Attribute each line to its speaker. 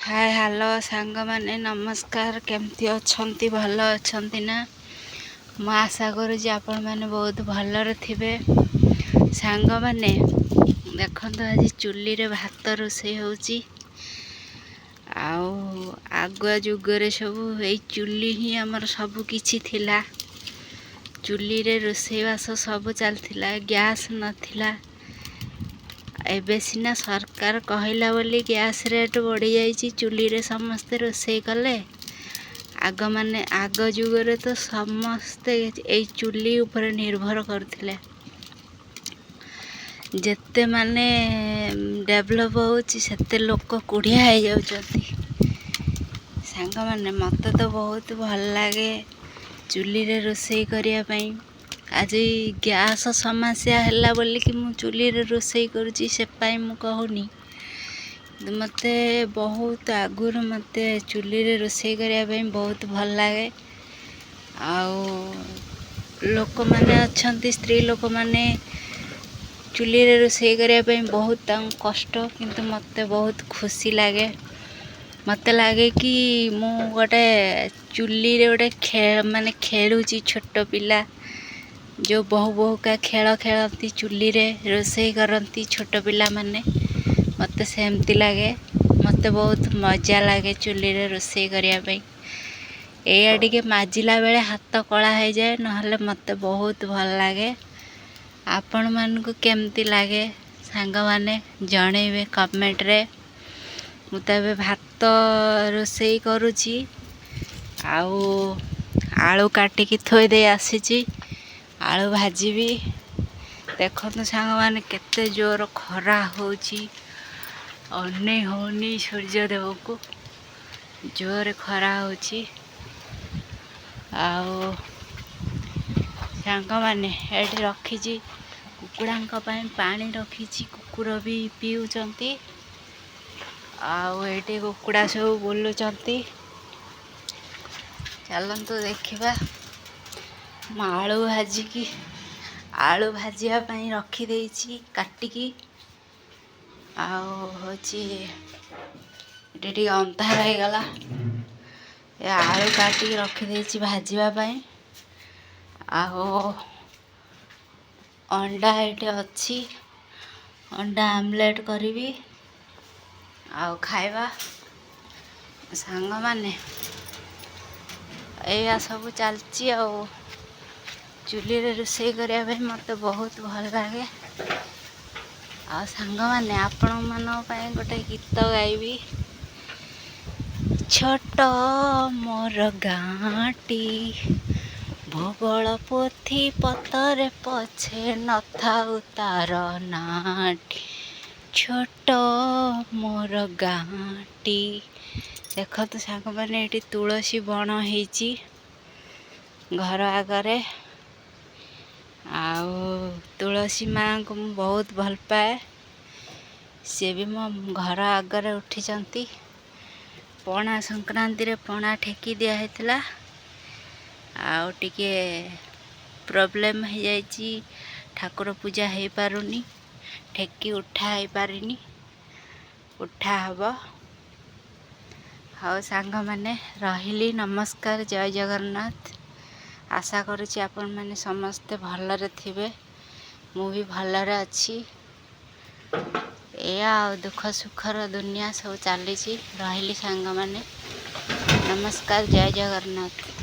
Speaker 1: Hi hello सांग माने नमस्कार। केमती अछंती भलो अछंती ना? मु आशा करुँच आपण मैंने बहुत भलरे थिबे। सांग माने देखंतु आज चुली रे भात रोषे होउची। आगुआ जुगरे सबू ए चुली ही आमर सबू किछि थिला। चुली रे रोषेईबास सब चलथिला, गैस नथिला। एबे सिना सरकार कहला बोली गैस रेट बढ़ी जाइए, चुली रे समस्ते रोषे कले। आग जुगरे तो समस्ते ए चुली ऊपर निर्भर करथिले। जेते माने डेवलप होउची सेते लोक कुढ़िया हो जाउछंती। सांग माने मते तो बहुत भल लागे चुली रे रोषे करिया पई। आज गैस समस्या है बोली कि मु चुली रे रोषे करुँची से पाई मु कहूनी। मते बहुत आगुर मते चुली रे रोषे करिया पई बहुत भल लागे। लोक माने अच्छंती, स्त्री लोक माने चुली रे रोषे करिया पई बहुत कष्ट, किंतु मते बहुत खुशी लागे। मते लागे कि मु गोटे चुली रे गोटे माने खेलुची छोट पिला जो बहु बहु का खेल खेलती चुली रे रोषे करती छोट पिला माने। मते सेमती लागे, मते बहुत मजा लागे चुली रे रोषे करिया पई। एया टिके माजिला बेले हाथ कला हो जाए, नहले मते बहुत भल लागे। आपण मानकु केमती लागे सांग माने जणेबे कमेंट रे। मु त एबे भात रोषे करुची, आलू काटिकी थोई दे आसीची। आलू भाजीबी। देखो सांग माने केते जोर खरा होउची, अने होनी सूर्य देव को जोर खरा होउची। सांग माने एठी रखीची कुकुड़ांक ପାଇଁ पानी रखीची, कुकुर भी पीउचंती। एठी कुकुड़ा सब बुलुचंती। चलंतु देखिबा। आलू भाजिया ପାଇଁ रखी देइची काटिकी। होची एठी अंधार हो गला। ए आलू काटिकी रखी देइची भाजिबा ପାଇଁ। अंडा एठी अछि, अंडा आमलेट करिवी खाइबा। सांग माने एया सब चलची। चुली रे रोषे करिया भाई मते बहुत भल लागे। सांग माने आपण मानो पई गोटे गीत गाइबी। छोट मोर गाँटी भूगोल पोथी पतरे पछे न थाउ तार नाटी। छोट मोर गाँटी। देखो तो सांग माने एठी तुलसी बण ହେଇची घर आगरे। तुलसी माँ को मु बहुत भल पाए। सी भी मो घर आगरे उठिचंती। पणा संक्रांति रे पणा ठेकी दिया हेतला। टिके प्रॉब्लम हो जाइची, ठाकुर पूजा हो पारुनी, ठेकी उठा हो पारिनी। उठा हबो। सांग माने रहिली। नमस्कार, जय जगन्नाथ। आशा करुँची आपण माने समस्ते भलरे थिबे। मु भी भलरे अछि। एया दुख सुखर दुनिया सब चलीची। रहिली सांग माने। नमस्कार, जय जगन्नाथ।